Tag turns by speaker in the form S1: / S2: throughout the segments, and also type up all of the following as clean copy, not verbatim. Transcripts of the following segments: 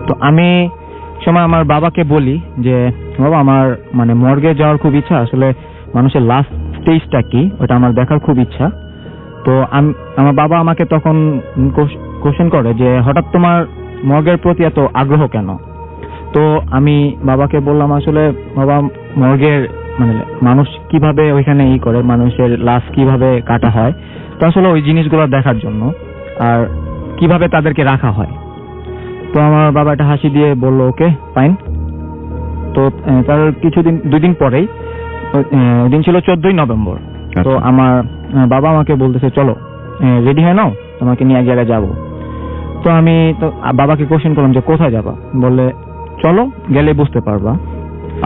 S1: তো আমি সময় আমার বাবাকে বলি যে বাবা আমার মানে মর্গে যাওয়ার খুব ইচ্ছা, আসলে মানুষের লাস্ট স্টেজটা কি ওটা আমার দেখার খুব ইচ্ছা। তো আমার বাবা আমাকে তখন কোশ্চেন করে যে হঠাৎ তোমার মর্গের প্রতি এত আগ্রহ কেন? তো আমি বাবাকে বললাম আসলে বাবা মর্গের মানে মানুষ কিভাবে ওইখানে করে, মানুষের লাশ কিভাবে কাটা হয়, তো আসলে ওই জিনিসগুলো দেখার জন্য, আর কিভাবে তাদেরকে রাখা হয়। তো আমার বাবা একটা হাসি দিয়ে বললো ওকে ফাইন। তো তার কিছুদিন 2 দিন পরেই, ওই দিন ছিল 14ই নভেম্বর। তো আমার বাবা আমাকে বলতেছে চলো রেডি হয়ে নাও, তোমাকে নিয়ে এক জায়গায় যাবো। তো আমি তো বাবাকে কোশ্চেন করলাম যে কোথায় যাবা? বললে চলো গেলে বুঝতে পারবা।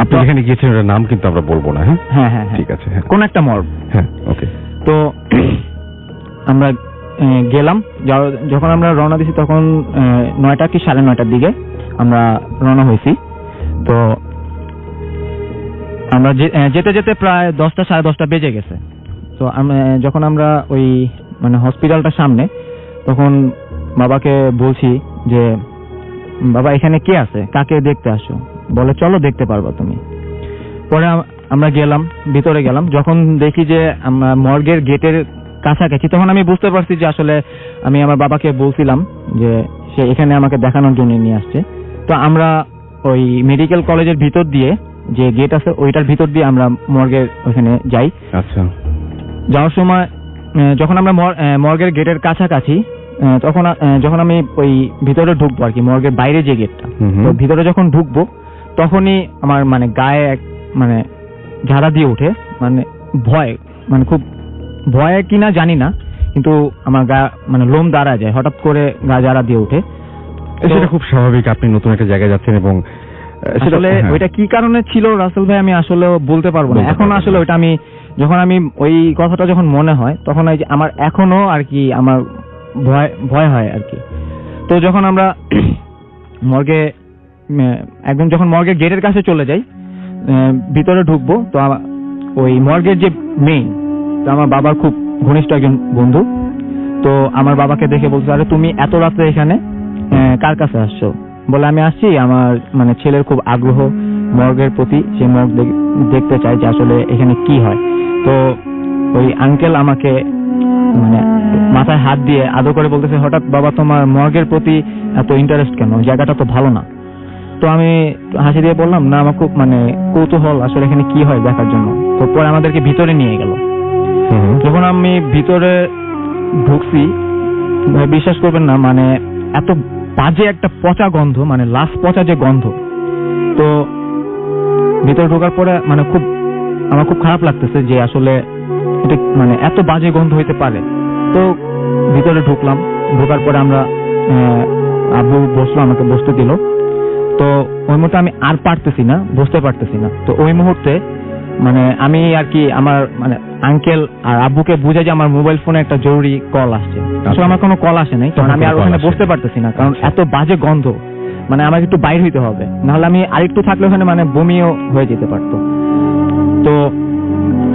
S2: আপনি যেখানে গিয়েছেন ওটার নাম কিন্তু আমরা বলবো না। হ্যাঁ হ্যাঁ ঠিক আছে,
S1: কোন একটা মর্গ।
S2: হ্যাঁ ওকে।
S1: তো আমরা গেলাম, যখন আমরা রওনা দিছি তখন 9টা কি 9:30টার দিকে আমরা রওনা হয়েছি। তো আমরা যেতে যেতে প্রায় 10টা 10:30টা বেজে গেছে। তো যখন আমরা ওই মানে হসপিটালটার সামনে, তখন বাবাকে বলছি যে বাবা এখানে কে আছে, কাকে দেখতে আসো? বলে চলো দেখতে পারবা তুমি। পরে আমরা গেলাম, ভিতরে গেলাম। যখন দেখি যে আমরা মর্গের গেটের কাছাকাছি, তখন আমি বুঝতে পারছি যে আসলে আমি আমার বাবাকে বলছিলাম যে সে এখানে আমাকে দেখানোর জন্য নিয়ে আসছে। তো আমরা ওই মেডিকেল কলেজের ভিতর দিয়ে যে গেট আছে ওইটার ভিতর দিয়ে আমরা মর্গের ওইখানে যাই।
S2: আচ্ছা,
S1: যাওয়ার সময় যখন আমরা মর্গের গেটের কাছাকাছি, তখন যখন আমি ওই ভিতরে ঢুকবো আর কি, মর্গের বাইরে যে গেটটা, তো ভিতরে যখন ঢুকবো তখনই আমার মানে গায়ে মানে ঝাড়া দিয়ে ওঠে, মানে ভয়, মানে খুব ভয় কিনা জানি না, কিন্তু আমার গা মানে লোম দাঁড়া যায়, হঠাৎ করে গা ঝাড়া দিয়ে ওঠে।
S2: সেটা খুব স্বাভাবিক, আপনি নতুন একটা জায়গায় যাচ্ছেন এবং
S1: আসলে ওইটা কি কারণে ছিল রাসেল ভাই আমি আসলে বলতে পারবো না এখন। আসলে ওইটা আমি যখন ওই কথাটা যখন মনে হয় তখন আমার এখনো আর কি আমার ভয় হয় আর কি। তো যখন আমরা মর্গে একদম যখন মর্গের গেটের কাছে চলে যাই, ভিতরে ঢুকবো, তো ওই মর্গের যে মেইন, তো আমার বাবার খুব ঘনিষ্ঠ একজন বন্ধু, তো আমার বাবাকে দেখে বলছে আরে তুমি এত রাতে এখানে কার কাছে আসছো? বলে আমি আসছি আমার মানে ছেলের খুব আগ্রহ মর্গের প্রতি, সে মর্গ দেখতে চায় যে আসলে এখানে কি হয়। তো ওই আঙ্কেল আমাকে মানে মাথায় হাত দিয়ে আদর করে বলতেছে হঠাৎ বাবা তোমার মর্গের প্রতি এত ইন্টারেস্ট কেন, জায়গাটা তো ভালো না? তো আমি হাসি দিয়ে বললাম না আমার খুব মানে কৌতূহল আসলে এখানে কি হয় দেখার জন্য। তো পরে আমাদেরকে ভিতরে নিয়ে গেল। যখন আমি ভিতরে ঢুকছি বিশ্বাস করবেন না, মানে এত বাজে একটা পচা গন্ধ, মানে লাশ পচা যে গন্ধ। তো ভিতরে ঢোকার পরে মানে আমার খুব খারাপ লাগতেছে যে আসলে এটা মানে এত বাজে গন্ধ হইতে পারে। তো ভিতরে ঢুকলাম, ঢোকার পরে আমরা আব্বু বসলো, আমাকে বসতে দিল। তো ওই মুহূর্তে আমি আর পারতেছি না, বসতে পারতেছি না। তো ওই মুহূর্তে মানে আমি আর কি আমার মানে আঙ্কেল আর আব্বুকে বুঝাই যে আমার মোবাইল ফোনে একটা জরুরি কল আসছে। আসলে আমার কোনো কল আসে নাই, কারণ আমি আর ওখানে বসতে পারতেছি না, কারণ এত বাজে গন্ধ, মানে আমাকে একটু বাইরে হইতে হবে, নাহলে আমি আরেকটু থাকলে ওখানে মানে বমিও হয়ে যেতে পারতো। তো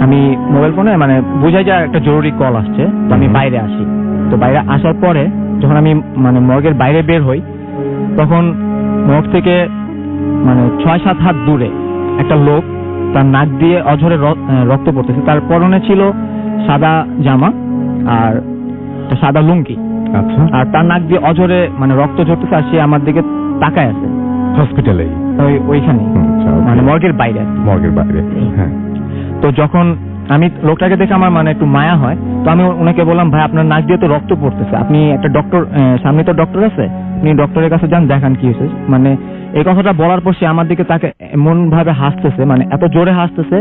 S1: আমি মোবাইল ফোনে মানে বুঝাই যে একটা জরুরি কল আসছে, তো আমি বাইরে আসি। তো বাইরে আসার পরে যখন আমি মানে মর্গের বাইরে বের হই, তখন মর্গ থেকে মানে 6-7 হাত দূরে একটা লোক, তার নাক দিয়ে অঝরে রক্ত পড়তেছে। তার পরনে ছিল সাদা জামা আর সাদা লুঙ্গি। আচ্ছা, আর তার নাক দিয়ে অঝরে মানে রক্ত ঝরতেছে, আর সে আমার দিকে তাকায় আছে।
S2: হসপিটালে
S1: ওইখানে মানে মর্গের বাইরে।
S2: হ্যাঁ।
S1: তো যখন আমি লোকটাকে দেখে আমার মানে একটু মায়া হয়, তো আমি ওনাকে বললাম ভাই আপনার নাক দিয়ে তো রক্ত পড়তেছে, আপনি একটা ডক্টর, সামনে তো ডক্টর আছে, আপনি ডক্টরের কাছে যান, দেখান কি হয়েছে। মানে এই কথাটা বলার পর সে আমার দিকে তাকে এমন ভাবে হাসতেছে, মানে এত জোরে হাসতেছে।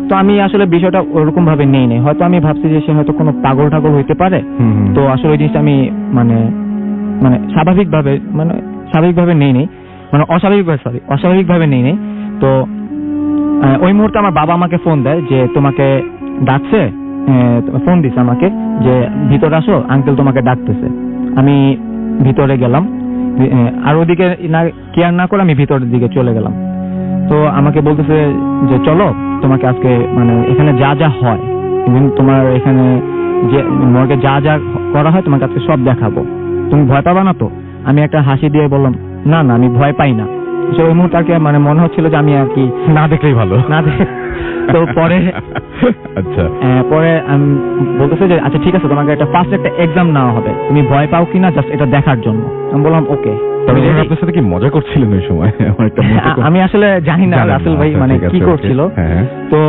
S1: তো আমি আসলে বিষয়টা ওরকম ভাবে নেই নাই, হয়তো আমি ভাবছি যে সে হয়তো কোনো পাগল ঠাগল হইতে পারে। তো আসলে ওই জিনিসটা আমি মানে মানে স্বাভাবিকভাবে নেই নেই, মানে অস্বাভাবিকভাবে নেই নেই। তো ওই মুহূর্তে আমার বাবা আমাকে ফোন দেয় যে তোমাকে ডাকছে, ফোন দিছে আমাকে যে ভিতরে আসো, আঙ্কেল তোমাকে ডাকতেছে। আমি ভিতরে গেলাম, আর ওদিকে কেয়ার না করে আমি ভিতরের দিকে চলে গেলাম। তো আমাকে বলতেছে যে চলো তোমাকে আজকে মানে এখানে যা যা হয়, তোমার এখানে যে মর্গে যা যা করা হয় তোমাকে আজকে সব দেখাবো, তুমি ভয় পাবা না তো? আমি একটা হাসি দিয়ে বললাম না না, আমি ভয় পাই না। তো ওই মুহূর্তে আর কি মানে মনে হচ্ছিল যে আমি আর কি
S2: না দেখলেই ভালো।
S1: না তো পরে
S2: আচ্ছা,
S1: পরে আমি বলতেছে যে আচ্ছা ঠিক আছে, তোমাকে ফার্স্ট একটা এক্সাম নেওয়া হবে, তুমি ভয় পাও কিনা জাস্ট এটা দেখার জন্য। আমি বললাম ওকে।
S2: আপনার সাথে কি মজা করছিলেন ওই সময়?
S1: আমি আসলে জানি না রাসেল ভাই মানে কি করছিল। তো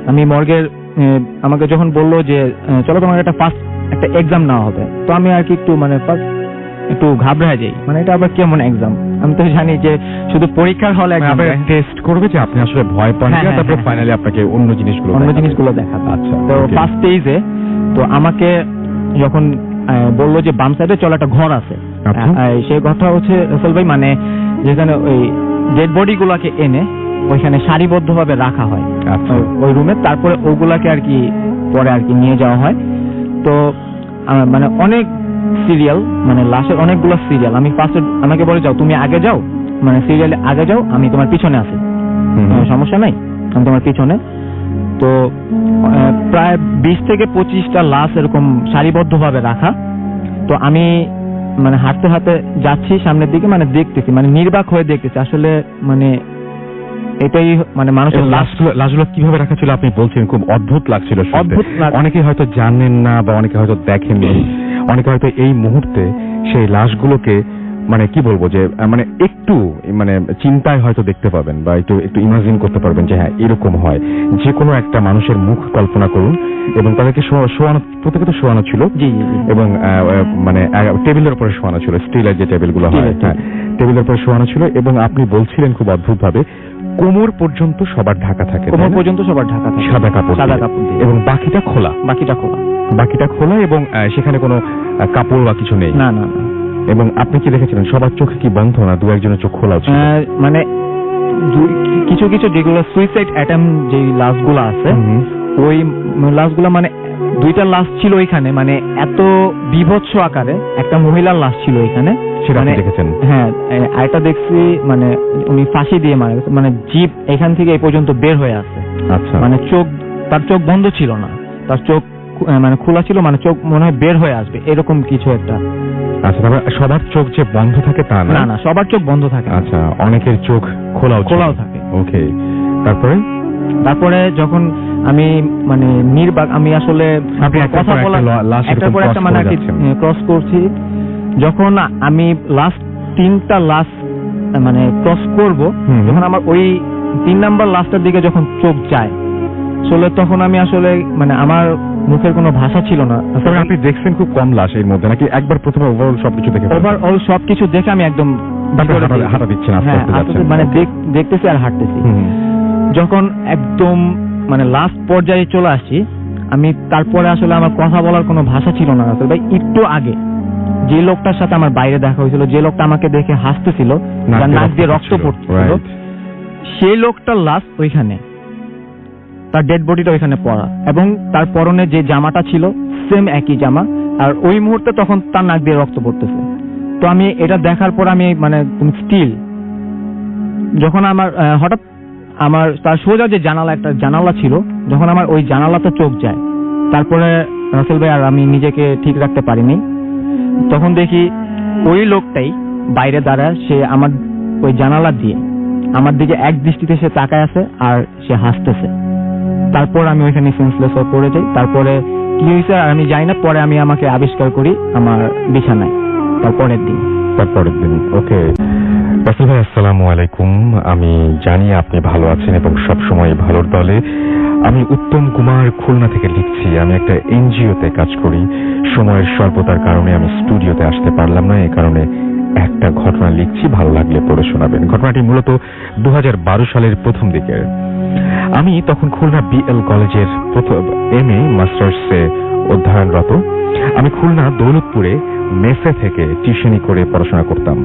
S1: আমি মর্গের আমাকে যখন বললো যে চলো তোমাকে ফার্স্ট একটা এক্সাম নেওয়া হবে, তো আমি আর কি একটু মানে ফার্স্ট একটু ঘাবড়ে যাই, মানে এটা আবার কেমন এক্সাম। আমি তো জানি যে শুধু পরীক্ষার হলে
S2: টেস্ট করবে যে আপনি আসলে ভয় পান, তারপরে ফাইনালি আপনাকে অন্য জিনিসগুলো দেখাবে। আচ্ছা,
S1: তো ফার্স্ট স্টেজে তো আমাকে যখন বললো যে বাম সাইডে চলো একটা ঘর আছে, সেই ঘরটা হচ্ছে রাসেল ভাই মানে যেখানে ওই ডেড বডি গুলাকে এনে ওইখানে সারিবদ্ধভাবে রাখা হয় ওই রুমে, তারপরে ওগুলাকে আর কি পরে আর কি নিয়ে যাওয়া হয়। তো মানে অনেক সিরিয়াল, মানে লাশের অনেকগুলো সিরিয়াল। আমি ফার্স্টে আমাকে বলে যাও তুমি আগে যাও, মানে সিরিয়ালে আগে যাও, আমি তোমার পিছনে আছি, সমস্যা নাই, আমি তোমার পিছনে। তো প্রায় 20 থেকে 25টা লাশ এরকম সারিবদ্ধভাবে রাখা। তো আমি মানে হাঁটতে হাঁটতে যাচ্ছি সামনের দিকে, মানে দেখতেছি, মানে নির্বাক হয়ে দেখতেছি আসলে মানে এটাই মানে মানুষের
S2: লাশগুলো কিভাবে রাখা ছিল আপনি বলছেন, খুব অদ্ভুত লাগছিল। অনেকে হয়তো জানেন না বা অনেকে হয়তো দেখেননি, অনেকে হয়তো এই মুহূর্তে সেই লাশগুলোকে মানে কি বলবো যে মানে একটু মানে চিন্তায় হয়তো দেখতে পাবেন বা একটু ইমাজিন করতে পারবেন যে হ্যাঁ এরকম হয়। যে কোনো একটা মানুষের মুখ কল্পনা করুন এবং তাদেরকে শোয়ানো, প্রত্যেকে তো শোয়ানো ছিল এবং মানে টেবিলের উপরে শোয়ানো ছিল, স্টিলের যে টেবিলগুলো হয়, হ্যাঁ টেবিলের উপরে শোয়ানো ছিল। এবং আপনি বলছিলেন খুব অদ্ভুত ভাবে কোমর পর্যন্ত সবার ঢাকা থাকে,
S1: কোমর পর্যন্ত সবার ঢাকা থাকে
S2: সাদা কাপড় এবং বাকিটা খোলা এবং সেখানে কোনো কাপড় বা কিছু নেই।
S1: না না।
S2: এবং আপনি কি দেখেছিলেন সবার চোখ কি বন্ধ না, দু একজনের চোখ খোলা ছিল?
S1: মানে কিছু কিছু যেগুলো সুইসাইড অ্যাটেম্প যে লাশগুলো আছে, ওই লাশগুলো মানে 2টা লাশ ছিল ওইখানে, মানে এত বিভৎস আকারে একটা মহিলার লাশ ছিল ওইখানে।
S2: সেটা দেখেছেন?
S1: হ্যাঁ, আরেকটা দেখছি মানে উনি ফাঁসি দিয়ে মারা গেছে, মানে জিভ এখান থেকে এই পর্যন্ত বের হয়ে আসে।
S2: আচ্ছা, মানে
S1: তার চোখ বন্ধ ছিল না, তার চোখ মানে খোলা ছিল, মানে চোখ মনে হয় বের হয়ে আসবে এরকম কিছু একটা।
S2: আচ্ছা, তারপরে সবার চোখ যে বন্ধ থাকে তা না?
S1: না, সবার চোখ বন্ধ থাকে।
S2: আচ্ছা, অনেকের চোখ খোলাও থাকে। ওকে, তারপরে
S1: যখন আমি মানে নির্বাক, আমি আসলে কথা বলা একটার পর একটা মানে ক্রস করছি, যখন আমি লাস্ট 3টা লাশ মানে ক্রস করব, যখন আমার ওই 3 নাম্বার লাশটার দিকে যখন চোখ যায় আসলে, তখন আমি আসলে মানে আমার মুখের কোনো ভাষা ছিল না।
S2: আপনি দেখছেন খুব কম লাশ এর মধ্যে নাকি একবার প্রথমে ওভারঅল
S1: সবকিছু দেখে আমি একদম
S2: হাঁটা দিচ্ছেন?
S1: মানে দেখতেছি আর হাঁটতেছি। যখন একদম মানে লাস্ট পর্যায়ে চলে আসছি আমি, তারপরে আসলে আমার কথা বলার কোনো ভাষা ছিল না আসলে ভাই। একটু আগে যে লোকটার সাথে আমার বাইরে দেখা হয়েছিল, যে লোকটা আমাকে দেখে হাসতেছিল, নাক দিয়ে রক্ত পড়ছিল, সেই লোকটার লাশ ওইখানে, তার ডেড বডিটা ওইখানে পড়া, এবং তার পরনে যে জামাটা ছিল সেম একই জামা, আর ওই মুহূর্তে তখন তার নাক দিয়ে রক্ত পড়তেছে। তো আমি এটা দেখার পর আমি মানে স্টিল, যখন আমার হঠাৎ আমার তার সোজা যে একটা জানালা ছিল, যখন আমার ওই জানালাতে চোখ যায়, তারপরে রাসেল ভাই আর আমি নিজেকে ঠিক রাখতে পারিনি। তখন দেখি ওই লোকটাই বাইরে দাঁড়ায়, সে আমার ওই জানালা দিয়ে আমার দিকে এক দৃষ্টিতে সে তাকায় আছে আর সে হাসতেছে। তারপর আমি ওইখানে সেন্সলেস হয়ে পড়ে যাই। তারপরে কি হয়েছে আর আমি জানি না, পরে আমি আমাকে আবিষ্কার করি আমার বিছানায় তারপরের দিন।
S2: ওকে, রাসেল ভাই আসসালামু আলাইকুম। আমি জানি আপনি ভালো আছেন এবং সবসময় ভালোর দলে। আমি উত্তম কুমার, খুলনা থেকে লিখছি। আমি একটা এনজিওতে কাজ করি। সময়ের স্বল্পতার কারণে আমি স্টুডিওতে আসতে পারলাম না, এই কারণে একটা ঘটনা লিখছি, ভালো লাগলে পড়ে শোনাবেন। ঘটনাটি মূলত 2012 সালের প্রথম দিকের। আমি তখন খুলনা BL কলেজের MA মাস্টার্সে অধ্যয়নরত। আমি খুলনা দৌলতপুরে মেসে থেকে টিউশনি করে পড়াশোনা করতাম।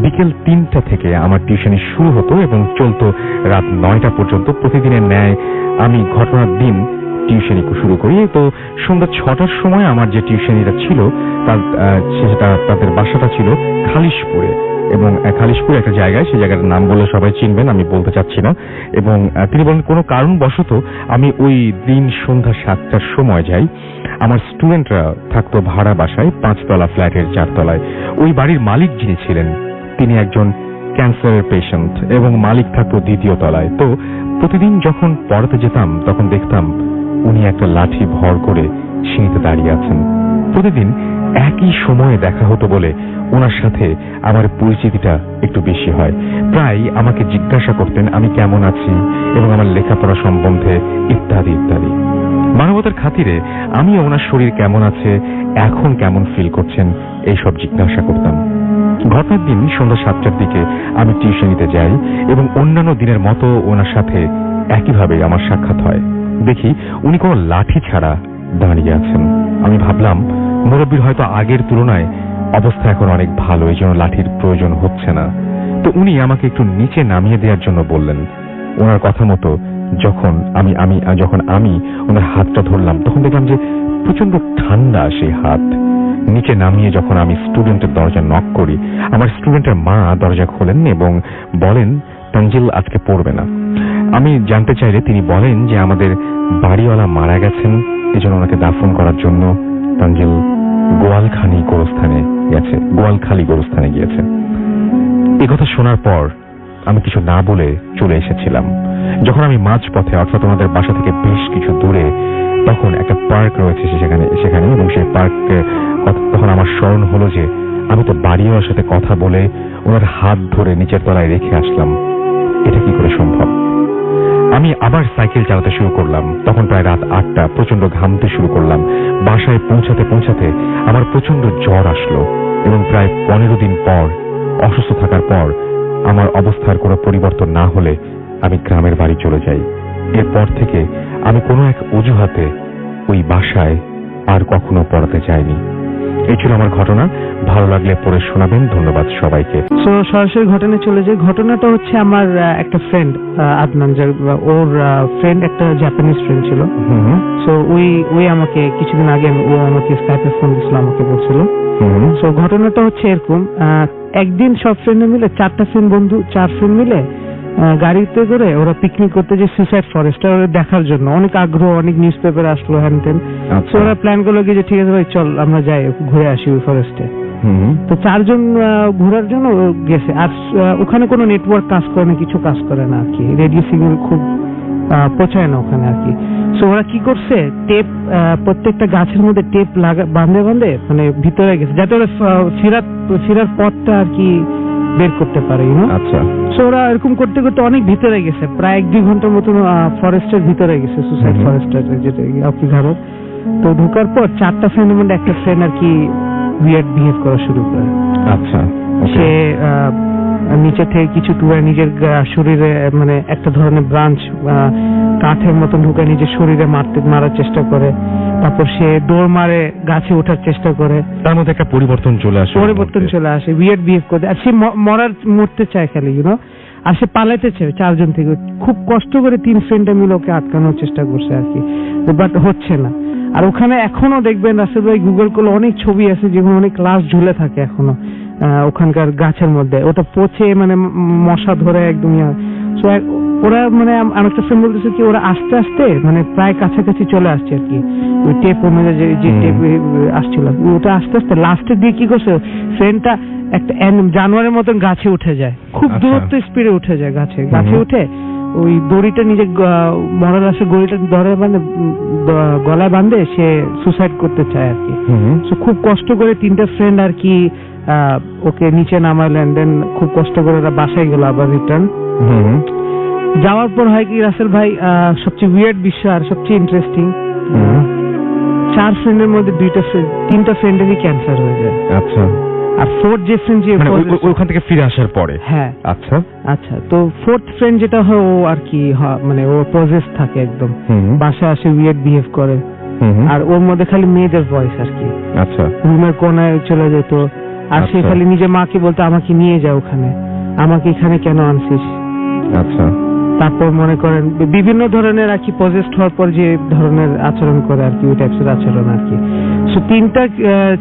S2: বিকেল 3টা থেকে আমার টিউশনি শুরু হতো এবং চলতো রাত 9টা পর্যন্ত। প্রতিদিনের ন্যায় আমি ঘটনার দিন টিউশনি শুরু করি। তো সন্ধ্যা 6টার সময় আমার যে টিউশনিটা ছিল তাদের বাসাটা ছিল খালিশপুরে, এবং খালিশপুর একটা জায়গায়, সেই জায়গাটার নাম বলে সবাই চিনবেন, আমি বলতে চাচ্ছি না। এবং তিনি বলেন কোনো কারণবশত আমি ওই দিন সন্ধ্যা 7টার সময় যাই। আমার স্টুডেন্টরা থাকতো ভাড়া বাসায়, 5 তলা ফ্ল্যাটের 4 তলায়। ওই বাড়ির মালিক যিনি ছিলেন তিনি একজন ক্যান্সারের পেশেন্ট এবং মালিক থাকতো দ্বিতীয় তলায়। তো প্রতিদিন যখন পড়াতে যেতাম তখন দেখতাম উনি একটা লাঠি ভর করে সিঁড়িতে দাঁড়িয়ে আছেন। প্রতিদিন একই সময়ে দেখা হতো বলে ওনার সাথে আমার পরিচিতিটা একটু বেশি হয়। প্রায় আমাকে জিজ্ঞাসা করতেন আমি কেমন আছি এবং আমার লেখাপড়া সম্বন্ধে ইত্যাদি ইত্যাদি। মানবতার খাতিরে আমি ওনার শরীর কেমন আছে, এখন কেমন ফিল করছেন, এইসব জিজ্ঞাসা করতাম। ঘটনার দিন সন্ধ্যা 7টার দিকে আমি টিউশনিতে যাই এবং অন্যান্য দিনের মতো ওনার সাথে একইভাবে আমার সাক্ষাৎ হয়। দেখি উনি কোনো লাঠি ছাড়া দাঁড়িয়ে আছেন। আমি ভাবলাম মুরব্বীর হয়তো আগের তুলনায় অবস্থা এখন অনেক ভালো, এই জন্য লাঠির প্রয়োজন হচ্ছে না। তো উনি আমাকে একটু নিচে নামিয়ে দেওয়ার জন্য বললেন। ওনার কথা মতো যখন আমি ওনার হাতটা ধরলাম তখন দেখলাম যে প্রচন্ড ঠান্ডা সেই হাত। নিচে নামিয়ে যখন আমি স্টুডেন্টের দরজা নক করি, আমার স্টুডেন্টের মা দরজা খোলেন এবং বলেন তানজিল আজকে পড়বে না। আমি জানতে চাইলে তিনি বলেন যে আমাদের বাড়িওয়ালা মারা গেছেন, এজন্য ওনাকে দাফন করার জন্য তানজিল গোয়ালখালী গোরস্থানে গিয়েছে। এই কথা শোনার পর আমি কিছু না বলে চলে এসেছিলাম। যখন আমি মাঝপথে অর্থাৎ ওনাদের বাসা থেকে বেশ কিছু দূরে, তখন একটা পার্ক রয়েছে সেখানে এবং সেই পার্কে তখন আমার স্মরণ হলো যে আমি তো বাড়িওয়ালার সাথে কথা বলে ওনার হাত ধরে নিচের তলায় রেখে আসলাম। এটা কি করে সম্ভব? আমি আবার সাইকেল চালাতে শুরু করলাম। তখন প্রায় রাত 8টা। প্রচন্ড ঘামতে শুরু করলাম। বাসায় পৌঁছাতে আমার প্রচন্ড জ্বর আসলো এবং প্রায় 15 দিন পর, অসুস্থ থাকার পর, আমার অবস্থার কোনো পরিবর্তন না হলে আমি গ্রামের বাড়ি চলে যাই। এরপর থেকে আমি কোনো এক অজুহাতে ওই বাসায় আর কখনো পড়াতে যাইনি। এই ছিল আমার ঘটনা। ভালো লাগলে পড়ে শোনাবেন। ধন্যবাদ সবাইকে।
S1: সরাসরি ঘটনা চলে যায়। ঘটনাটা হচ্ছে আমার একটা ফ্রেন্ড আদনান, ওর ফ্রেন্ড একটা জাপানিজ ফ্রেন্ড ছিল। সো ওই আমাকে কিছুদিন আগে ও আমাকে স্কাইপে ফোন দিয়েছিল, আমাকে বলছিল। সো ঘটনাটা হচ্ছে এরকম, একদিন সব ফ্রেন্ড মিলে 4 ফ্রেন্ড মিলে গাড়িতে করে ওরা পিকনিক করতে যে সুইসাইড ফরেস্টটা দেখার জন্য অনেক আগ্রহ, অনেক নিউজ পেপার আসলো হ্যান ত্যান। তো ওরা প্ল্যান করলো কি যে ঠিক আছে ভাই চল আমরা যাই ঘুরে আসি ওই ফরেস্টে। তো 4 জন ঘোরার জন্য গেছে। আর ওখানে কোনো নেটওয়ার্ক কাজ করে না, কিছু কাজ করে না আর কি, রেডিও সিগন্যাল খুব পৌঁছায় না ওখানে আর কি। সো ওরা কি করছে, টেপ প্রত্যেকটা গাছের মধ্যে টেপ বাঁধে মানে ভিতরে গেছে যাতে ওরা ফেরার পথটা আর কি বের করতে পারে।
S2: আচ্ছা।
S1: সো ওরা এরকম করতে করতে অনেক ভিতরে গেছে, প্রায় 1-2 ঘন্টার মতন ফরেস্টের ভিতরে গেছে, সুসাইড ফরেস্টের যেটা আপনি ঘাড়। তো ঢোকার পর 4টা ফ্রেন্ডের মধ্যে একটা ফ্রেন্ড আর কি উইয়ার্ড বিহেভ করা শুরু করে।
S2: আচ্ছা।
S1: সে নিচে থেকে কিছু টুয়ে নিজের শরীরে মানে একটা ধরনের ব্রাঞ্চ কাঠের মতন ঢুকে নিজের শরীরে মারার চেষ্টা করে। তারপর সে দৌড় মারে গাছে ওঠার চেষ্টা করে।
S2: তার মধ্যে একটা পরিবর্তন চলে আসে,
S1: উইয়ার্ড বিহেভ করে। আর সে মরতে চায় খালি আর সে পালাইতে চায় 4 জন থেকে। খুব কষ্ট করে 3 ফ্রেন্ডে মিলে ওকে আটকানোর চেষ্টা করছে আর কি, বাট হচ্ছে না। আর ওখানে এখনো দেখবেন রাসেল ভাই গুগল করলে অনেক ছবি আছে যেগুলো অনেক লাশ ঝুলে থাকে এখনো ওখানকার গাছের মধ্যে, ওটা পচে মানে মশা ধরে একদম। ওরা মানে আমার একটা ফ্রেন্ড বলতেছে কি ওরা আস্তে আস্তে মানে প্রায় কাছাকাছি চলে আসছে আর কি, ওই টেপ অনুযায়ী যে টেপ আসছিল ওটা আস্তে আস্তে লাস্টের দিয়ে কি করছে ফ্রেন্ডটা একটা জানোয়ারের মতন গাছে উঠে যায়, খুব দূরত্ব স্পিডে উঠে যায় গাছে উঠে ওই দড়িটা নিজের মরার লাশের দড়িটা ধরে মানে গলায় বাঁধে সে সুসাইড করতে চায় আর কি। খুব কষ্ট করে 3টা ফ্রেন্ড আর কি ওকে নিচে নামাইলেন, দেন খুব কষ্ট করে ওরা বাসায় গেল আবার রিটার্ন। যাওয়ার পর হয় কি রাসেল ভাই, সবচেয়ে উইয়ার্ড বিষয় আর সবচেয়ে ইন্টারেস্টিং, 4 ফ্রেন্ডের মধ্যে 3টা ফ্রেন্ডেরই ক্যান্সার হয়ে যায়।
S2: আচ্ছা।
S1: আর 4th যে ফ্রেন্ড যে
S2: ওখান থেকে ফিরে আসার পরে,
S1: হ্যাঁ
S2: আচ্ছা
S1: আচ্ছা, তো 4th ফ্রেন্ড যেটা হয় ও আর কি মানে ও পজেস থাকে একদম, বাসায় আসে উইয়ার্ড বিহেভ করে। আর ওর মধ্যে খালি মেয়েদের ভয়েস আর কি।
S2: আচ্ছা।
S1: রুমের কোনায় চলে যেত আর সে খালি নিজের মাকে বলতো আমাকে নিয়ে যাও ওখানে, আমাকে এখানে কেন আনছিস।
S2: আচ্ছা।
S1: তারপর মনে করেন বিভিন্ন ধরনের আর কি পজেসড হওয়ার পর যে ধরনের আচরণ করে আর কি, ওই টাইপের আচরণ আর কি। সো 3টা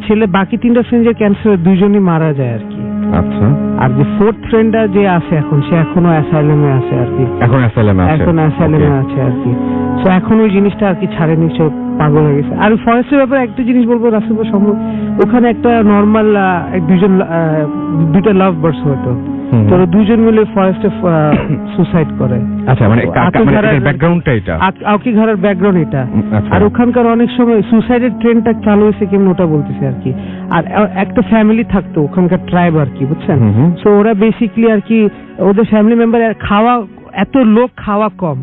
S1: ছেলে, বাকি 3টা ফ্রেন্ড যে ক্যান্সার 2জনই মারা যায় আর কি।
S2: আচ্ছা।
S3: আর যে ফোর্থ ফ্রেন্ডটা যে আছে এখন, সে এখনো অ্যাসাইলামে আছে আর কি।
S2: এখন অ্যাসাইলামে আছে?
S3: এখন অ্যাসাইলামে আছে আর কি। তো এখন ওই জিনিসটা আর কি ছাড়েনি, সে পাগল হয়ে গেছে। আর ফরেস্টের ব্যাপারে একটা জিনিস বলবো রাসেল ভাই, সম্ভব ওখানে একটা নর্মাল দুইটা লাভ বার্ডস হতো, তো দুইজন মিলে ফরেস্টে সুসাইড করে।
S2: আচ্ছা, মানে ব্যাকগ্রাউন্ডটা এটা,
S3: আউকিঘাড়ার ব্যাকগ্রাউন্ড এটা। আর ওখানকার অনেক সময় সুসাইডের ট্রেনটা চালু হয়েছে কেমন ওটা বলতেছে আর কি। আর একটা ফ্যামিলি থাকতো ওখানকার ট্রাইব আর কি, বুঝছেন? সো ওরা বেসিক্যালি আর কি, ওদের ফ্যামিলি মেম্বার খাওয়া, এত লোক খাওয়া কম,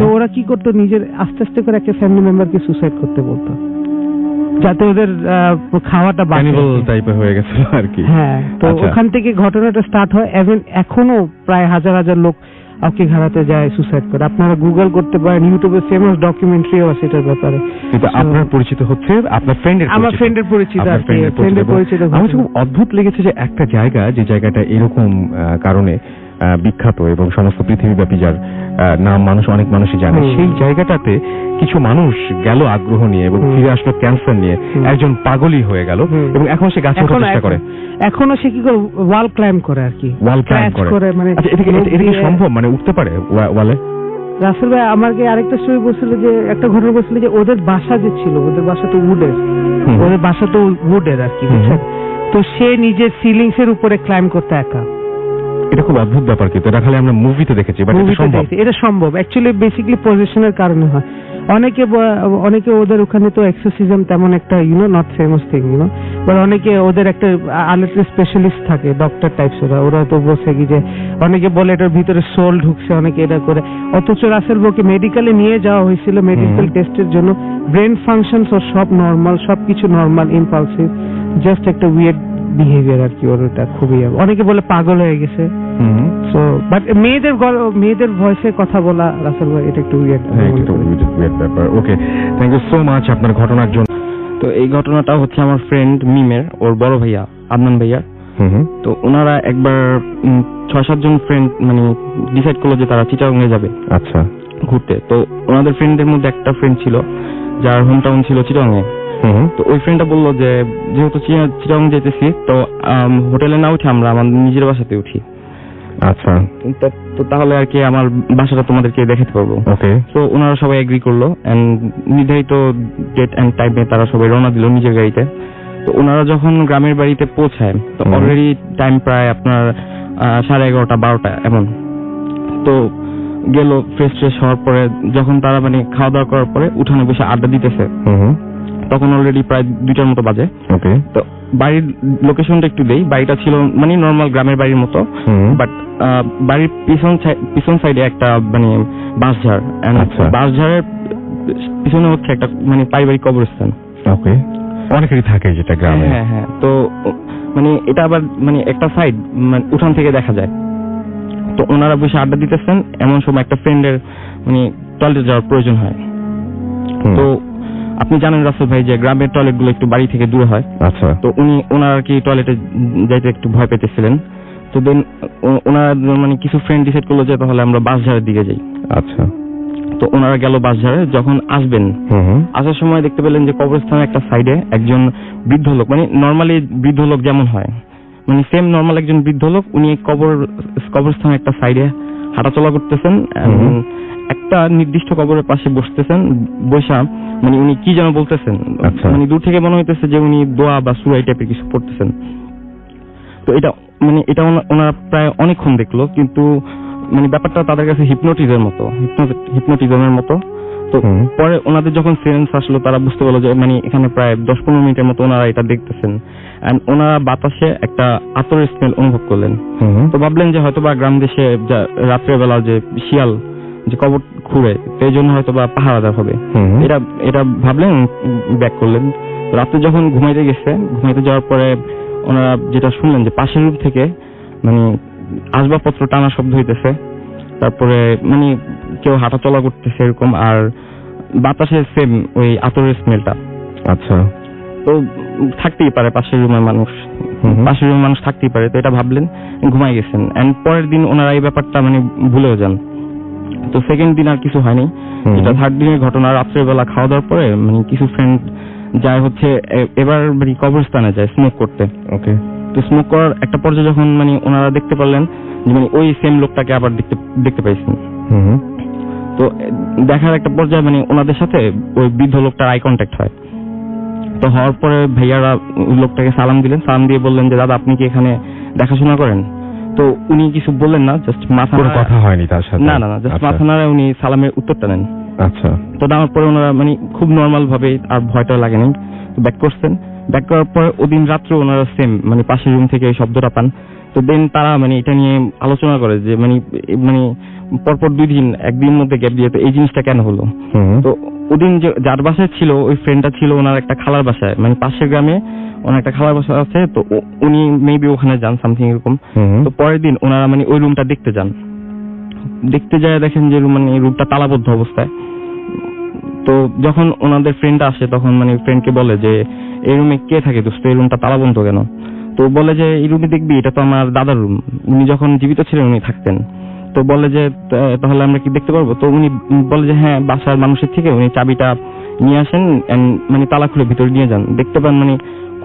S3: তো ওরা কি করতো, নিজের আস্তে আস্তে করে একটা ফ্যামিলি মেম্বারকে সুসাইড করতে বলতো, যাতে ওদের খাওয়াটা
S2: ক্যানিবাল টাইপের হয়ে গেছিল আর কি।
S3: হ্যাঁ, তো ওখান থেকে ঘটনাটা স্টার্ট হয়। এখনো প্রায় হাজার হাজার লোক আউকিঘাড়াতে যায় সুসাইড করে। আপনারা গুগল করতে পারেন, ইউটিউবে ফেমাস ডকুমেন্টারিও আছে এটার ব্যাপারে।
S2: কিন্তু আপনার পরিচিত হচ্ছে আপনার ফ্রেন্ডের,
S3: আমার ফ্রেন্ডের পরিচিত আর কি, ফ্রেন্ডের পরিচিত।
S2: আমার খুব অদ্ভুত লেগেছে যে একটা জায়গা, যে জায়গাটা এরকম কারণে বিখ্যাত এবং সমস্ত পৃথিবীব্যাপী যার নাম অনেক মানুষই জানে, সেই জায়গাটাতে কিছু মানুষ গেল আগ্রহ নিয়ে এবং ফিরে আসলো ক্যান্সার নিয়ে, একজন পাগলই হয়ে গেল এবং এখন সে গাছে ওঠার চেষ্টা করে।
S3: এখনো সে কি করে, ওয়াল ক্লাইম্ব করে আর কি,
S2: ওয়াল ক্লাইম্ব করে। মানে এটা কি সম্ভব, মানে উঠতে পারে ওয়ালে?
S3: রাসেল ভাই আমাকে আরেকটা স্টোরি বলছিল, যে একটা ঘটনা বলছিল যে ওদের বাসা যে ছিল, ওদের বাসা তো উডের, ওদের বাসা তো উডের আর কি, বুঝছেন? তো সে নিজের সিলিংস এর উপরে ক্লাইম্ব করতে একা।
S2: এটা খুব অদ্ভুত ব্যাপার, কিন্তু এটা খালি আমরা মুভিতে দেখেছি, বাট এটা সম্ভব।
S3: এটা সম্ভব, অ্যাকচুয়ালি বেসিক্যালি পজিশনের কারণে হয়। অনেকে ওদের ওখানে তো এক্সোসিজম তেমন একটা নট ফেমাস থিং, বাট অনেকে ওদের একটা আলাদা স্পেশালিস্ট থাকে, ডক্টর টাইপস। ওরা তো বলছে কি যে, অনেকে বলে এটার ভিতরে সোল ঢুকছে, অনেকে এটা করে। অথচ রাসেল ভাইকে মেডিকেলে নিয়ে যাওয়া হয়েছিল মেডিকেল টেস্টের জন্য, ব্রেন ফাংশনস ও সব নর্মাল, সবকিছু নর্মাল, ইম্পালসিভ, জাস্ট একটা উইয়ার্ড বিহেভিয়ার আর কি ওটা। খুবই অনেকে বলে পাগল হয়ে গেছে। সো বাট মেয়েদের ভয়েসে কথা বলা রাসেল ভাই, এটা একটু উইয়ার্ড
S2: ব্যাপার। ওকে, থ্যাংক ইউ সো মাচ আপনার ঘটনার জন্য।
S4: তো এই ঘটনাটা হচ্ছে আমার ফ্রেন্ড মিমের, ওর বড় ভাইয়া আদনান ভাইয়া। তো ওনারা একবার 6-7 জন ফ্রেন্ড মানে ডিসাইড করলো যে তারা চিটাগংয়ে যাবে
S2: আচ্ছা
S4: ঘুরতে। তো ওনাদের ফ্রেন্ডদের মধ্যে একটা ফ্রেন্ড ছিল যার হোম টাউন ছিল চিটাগংয়ে। তো ওই ফ্রেন্ডটা বললো যে যেহেতু চিটাগং যেতেছি, তো হোটেলে না উঠে আমরা আমাদের নিজের বাসাতে উঠি।
S2: আচ্ছা,
S4: তো তাহলে আর কি আমার বাসাটা তোমাদেরকে দেখাতে পারবো।
S2: ওকে।
S4: তো ওনারা সবাই এগ্রি করলো, এন্ড নির্ধারিত ডেট এন্ড টাইমে তারা সবাই রওনা দিল নিজের গাড়িতে। তো ওনারা যখন গ্রামের বাড়িতে পৌঁছায়, তো অলরেডি টাইম প্রায় আপনার 11:30-12টা এমন। তো গেল ফ্রেশ হওয়ার পরে, যখন তারা মানে খাওয়া দাওয়া করার পরে উঠানে বসে আড্ডা দিতেছে, তখন অলরেডি প্রায় 2টার মতো বাজে।
S2: ওকে।
S4: তো বাড়ির লোকেশনটা একটু দেই। বাড়িটা ছিল মানে নর্মাল গ্রামের বাড়ির মতো, বাট বাড়ির পিছন সাইডে একটা মানে বাঁশঝাড়, বাঁশঝাড়ের পিছনে হচ্ছে একটা মানে পারিবারিক কবরস্থান।
S2: ওকে, অনেকেরই থাকে যেটা গ্রামে।
S4: হ্যাঁ হ্যাঁ। তো মানে এটা আবার মানে একটা সাইড মানে উঠান থেকে দেখা যায়। তো ওনারা বসে আড্ডা দিতেছেন, এমন সময় একটা ফ্রেন্ডের মানে টয়লেটে যাওয়ার প্রয়োজন হয়। তো আপনি জানেন রাসেল ভাই যে গ্রামের টয়লেট গুলো একটু বাড়ি থেকে দূরে হয়।
S2: আচ্ছা।
S4: তো ওনার আর কি টয়লেটে যাইতে একটু ভয় পেতেছিলেন। তো দেন ওনারা মানে কিছু ফ্রেন্ড ডিসাইড করলো যে তাহলে আমরা বাঁশঝাড়ের দিকে যাই।
S2: আচ্ছা।
S4: তো ওনারা গেল বাঁশঝাড়ে। যখন আসবেন, আসার সময় দেখতে পেলেন যে কবরস্থানের একটা সাইডে একজন বৃদ্ধ লোক, মানে নর্মালি বৃদ্ধ লোক যেমন হয়, মানে সেম নর্মাল একজন বৃদ্ধ লোক, উনি কবরস্থানের একটা সাইডে হাঁটাচলা করতেছেন, একটা নির্দিষ্ট কবরের পাশে বসতেছেন। বসা মানে উনি কি যেন বলতেছেন, মানে দূর থেকে মনে হইতেছে যে উনি দোয়া বা সূরা টাইপের কিছু পড়তেছেন। তো এটা ওনারা প্রায় অনেকক্ষণ দেখলো, কিন্তু মানে ব্যাপারটা তাদের কাছে হিপনোটিজমের মতো। তো পরে ওনাদের যখন সেন্স আসলো, তারা বুঝতে পারলো যে মানে এখানে প্রায় 10-15 মিনিটের মতো ওনারা এটা দেখতেছেন, এন্ড ওনারা বাতাসে একটা আতরের স্মেল অনুভব করলেন। তো ভাবলেন যে হয়তো বা গ্রাম দেশে রাত্রেবেলা যে শিয়াল যে কবর খুঁড়ে, সেই জন্য হয়তো বা পাহারাদার হবে, এটা ভাবলেন, ব্যাক করলেন। রাতে যখন ঘুমাইতে যাওয়ার পরে ওনারা যেটা শুনলেন যে পাশের রুম থেকে মানে আসবাবপত্র টানা শব্দ হইতেছে, তারপরে মানে কেউ হাঁটা চলা করতেছে এরকম, আর বাতাসে সেম ওই আতরের স্মেলটা।
S2: আচ্ছা।
S4: তো থাকতেই পারে পাশের রুমের মানুষ থাকতেই পারে। তো এটা ভাবলেন, ঘুমাই গেছেন। এন্ড পরের দিন ওনারা এই ব্যাপারটা মানে ভুলেও যান। তো সেকেন্ড দিন আর কিছু হয়নি। এটা থার্ড দিনের ঘটনা। রাত্রেবেলা খাওয়া দাওয়ার পরে মানে কিছু ফ্রেন্ড যায় হচ্ছে এবার মানে কবরস্থানে যায় স্মোক করতে।
S2: ওকে।
S4: তো স্মোক করার একটা পর্যায়ে যখন মানে ওনারা দেখতে পারলেন যে মানে ওই সেম লোকটাকে আবার দেখতে পাইছেন। তো দেখার একটা পর্যায়ে মানে ওনাদের সাথে ওই বৃদ্ধ লোকটার আই কন্ট্যাক্ট হয়। তো হওয়ার পরে ভাইয়ারা ওই লোকটাকে সালাম দিলেন, সালাম দিয়ে বললেন যে দাদা আপনি কি এখানে দেখাশোনা করেন? তো উনি কিছু বললেন না, জাস্ট মাথা
S2: কোনো কথা হয়নি তার সাথে?
S4: না, জাস্ট মাথা নাড়ায় উনি সালামের উত্তরটা নেন।
S2: আচ্ছা।
S4: তো দেওয়ার পরে ওনারা মানে খুব নর্মাল ভাবে, আর ভয়টা লাগেনি, ব্যাক করছেন। ব্যাক করার পর ওদিন রাত্রে ওনারা সেম মানে পাশের রুম থেকে এই শব্দটা পান। তো দেন তারা মানে এটা নিয়ে আলোচনা করে যে মানে পরপর 2 দিন, একদিন মধ্যে গ্যাপ দিয়ে তো এই জিনিসটা কেন হলো। তো ওদিন যার বাসায় ছিল ওই ফ্রেন্ডটা ছিল ওনার একটা খালার বাসায়, মানে পাশের গ্রামে ওনার একটা খালার বাসা আছে। তো উনি মেবি ওখানে যান সামথিং এরকম। তো পরের দিন ওনারা মানে ওই রুমটা দেখতে যান। দেখতে যায় দেখেন যে মানে রুমটা তালাবদ্ধ অবস্থায়। তো যখন ওনাদের ফ্রেন্ড আসে তখন মানে ফ্রেন্ডকে বলে যে এই রুমে কে থাকে দোস্ত, এই রুমটা তালাবন্ধ কেন? তো বলে যে এই রুমে দেখবি, এটা তো আমার দাদার রুম, উনি যখন জীবিত ছিলেন উনি থাকতেন। তো বলে যে তাহলে আমরা কি দেখতে পারবো? তো উনি বলে যে হ্যাঁ, বাসার মানুষের থেকে উনি চাবিটা নিয়ে আসেন, মানে তালা খুলে ভিতরে নিয়ে যান। দেখতে পান মানে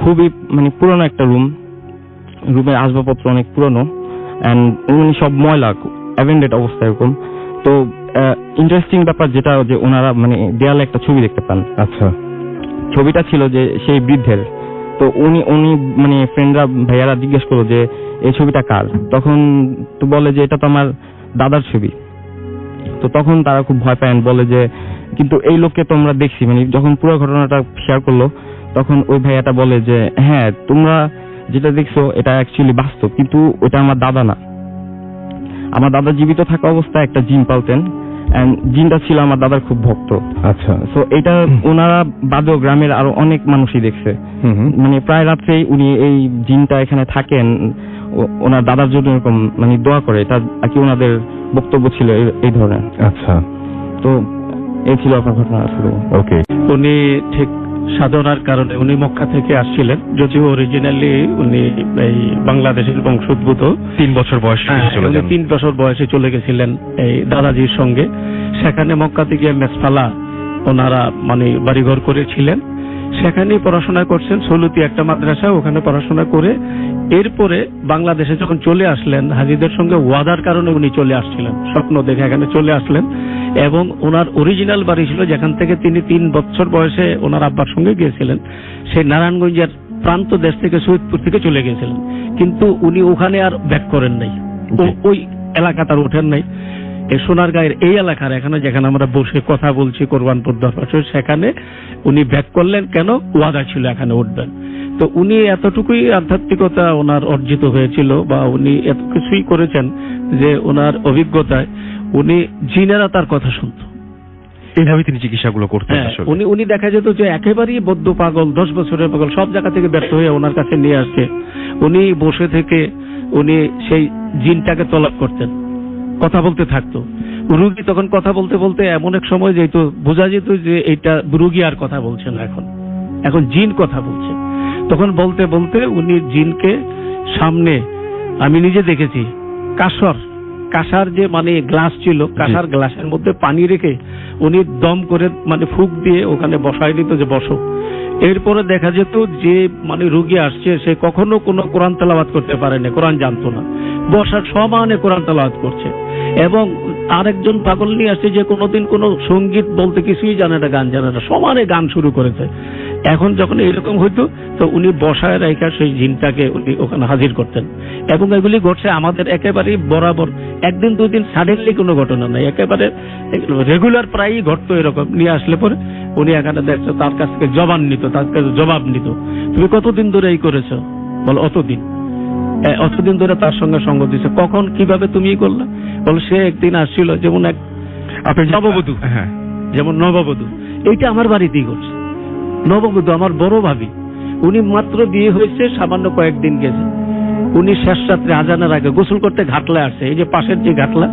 S4: খুবই মানে পুরনো একটা রুমের আসবাবপত্র অনেক পুরনো, এন্ড মানে সব ময়লা, অ্যাভেন্ডেড অবস্থা এরকম। তো ইন্টারেস্টিং ব্যাপার যেটা যে ওনারা মানে দেয়ালে একটা ছবি দেখতে পান।
S2: আচ্ছা।
S4: ছবিটা ছিল যে সেই বৃদ্ধের। তো উনি মানে ফ্রেন্ডরা ভাইয়ারা জিজ্ঞেস করলো যে এই ছবিটা কার? তখন তো বলে যে এটা তো আমার দাদার ছবি। তো তখন তারা খুব ভয় পায়, বলে যে কিন্তু এই লোককে তো আমরা দেখছি। মানে যখন পুরো ঘটনাটা শেয়ার করলো তখন ওই ভাইয়াটা বলে যে হ্যাঁ, তোমরা যেটা দেখছো এটা অ্যাকচুয়ালি বাস্তব, কিন্তু ওটা আমার দাদা না। আমার দাদা জীবিত থাকা অবস্থায় একটা জিন পালতেন, এন্ড জিনটা ছিল আমার দাদার খুব ভক্ত।
S2: আচ্ছা।
S4: সো এটা ওনারা বাদেও গ্রামের আরো অনেক মানুষই দেখছে। মানে প্রায় রাত্রেই উনি এই জিনটা এখানে থাকেন, ওনার দাদার জন্য এরকম মানে দোয়া করে, এটা আর কি ওনাদের বক্তব্য ছিল এই ধরনের।
S2: আচ্ছা।
S4: তো এই ছিল আপনার ঘটনা আসলে।
S2: ওকে।
S5: উনি ঠিক সাধনার কারণে উনি মক্কা থেকে আসছিলেন, যদিও অরিজিনালি উনি এই বাংলাদেশের বংশোদ্ভূত।
S2: 3 বছর বয়সে চলে
S5: উনি
S2: যান।
S5: 3 বছর বয়সে চলে গেছিলেন এই দাদাজির সঙ্গে। সেখানে মক্কা থেকে মেসফালা ওনারা মানে বাড়িঘর করেছিলেন, সেখানেই পড়াশোনা করছেন। সলুতি একটা মাদ্রাসা, ওখানে পড়াশোনা করে এরপরে বাংলাদেশে যখন চলে আসলেন, হাজীদের সঙ্গে ওয়াদার কারণে উনি চলে আসছিলেন, স্বপ্ন দেখে এখানে চলে আসলেন। এবং ওনার অরিজিনাল বাড়ি ছিল যেখান থেকে তিনি 3 বছর বয়সে ওনার আব্বার সঙ্গে গিয়েছিলেন, সেই নারায়ণগঞ্জের প্রান্ত দেশ থেকে সৈয়দপুর থেকে চলে গিয়েছিলেন। কিন্তু উনি ওখানে আর ব্যাক করেন নাই, ওই এলাকা তার ওঠেন নাই। এই সোনারগাঁয়ের এই এলাকার এখানে যেখানে আমরা বসে কথা বলছি কোরবানপুর দরবার, সেখানে উনি ব্যাক করলেন। কেন? ওয়াদা ছিল এখানে উঠবেন। তো উনি এতটুকুই আধ্যাত্মিকতা ওনার অর্জিত হয়েছিল, বা উনি এত কিছুই করেছেন যে ওনার অভিজ্ঞতায় উনি জিনেরা তার কথা শুনত।
S2: এইভাবে তিনি চিকিৎসাগুলো করতেন আসলে।
S5: উনি দেখা যেত যে একেবারেই বদ্ধ পাগল, 10 বছরের পাগল, সব জায়গা থেকে ব্যর্থ হয়ে ওনার কাছে নিয়ে আসছে। উনি বসে থেকে উনি সেই জিনটাকে তলব করতেন, কথা বলতে থাকতো। রুগী তখন কথা বলতে বলতে এমন এক সময় যেত, বোঝা যেত যে এইটা রুগী আর কথা বলছে না, এখন জিন কথা বলছে। তখন বলতে বলতে উনি জিনকে সামনে, আমি নিজে দেখেছি, কাঁসার যে মানে গ্লাস ছিল, কাঁসার গ্লাসের মধ্যে পানি রেখে উনি দম করে মানে ফুক দিয়ে ওখানে বসাই দিত যে বসো। এরপরে দেখা যেত যে মানে রুগী আসছে, সে কখনো কোনো কোরআন তেলাওয়াত করতে পারেনি, কোরআন জানতো না, বসার সমানে কোরআন তেলাওয়াত করছে। এবং আরেকজন পাগল নিয়ে আসছে যে কোনোদিন কোনো সঙ্গীত বলতে কিছুই জানে না, গান জানে না, সমানে গান শুরু করেছে। এখন যখন এরকম হইতো তো উনি বসায় রেখা সেই জিনটাকে উনি ওখানে হাজির করতেন। এবং এগুলি ঘটছে আমাদের একেবারেই বরাবর, 1 দিন 2 দিন সাডেনলি কোনো ঘটনা নাই, একেবারে রেগুলার প্রায়ই ঘটতো এরকম। নিয়ে আসলে পরে উনি এখানে দেখছো, তার কাছ থেকে তার কাছে জবাব নিত, তুমি কতদিন ধরে এই করেছো? বল অতদিন ধরে তার সঙ্গে সঙ্গ দিছে। কখন কিভাবে তুমি করলা? বল সে একদিন আসছিল, যেমন এক নববধূ, যেমন নববধূ, এইটা আমার বাড়িতেই করছে। নববধূ আমার বড় ভাবি, উনি মাত্র বিয়ে হয়েছে, সামান্য কয়েকদিন গেছে। উনি শেষ রাত্রে আজানের আগে গোসল করতে ঘাটলে আসছে, এই যে পাশের যে ঘাটলা,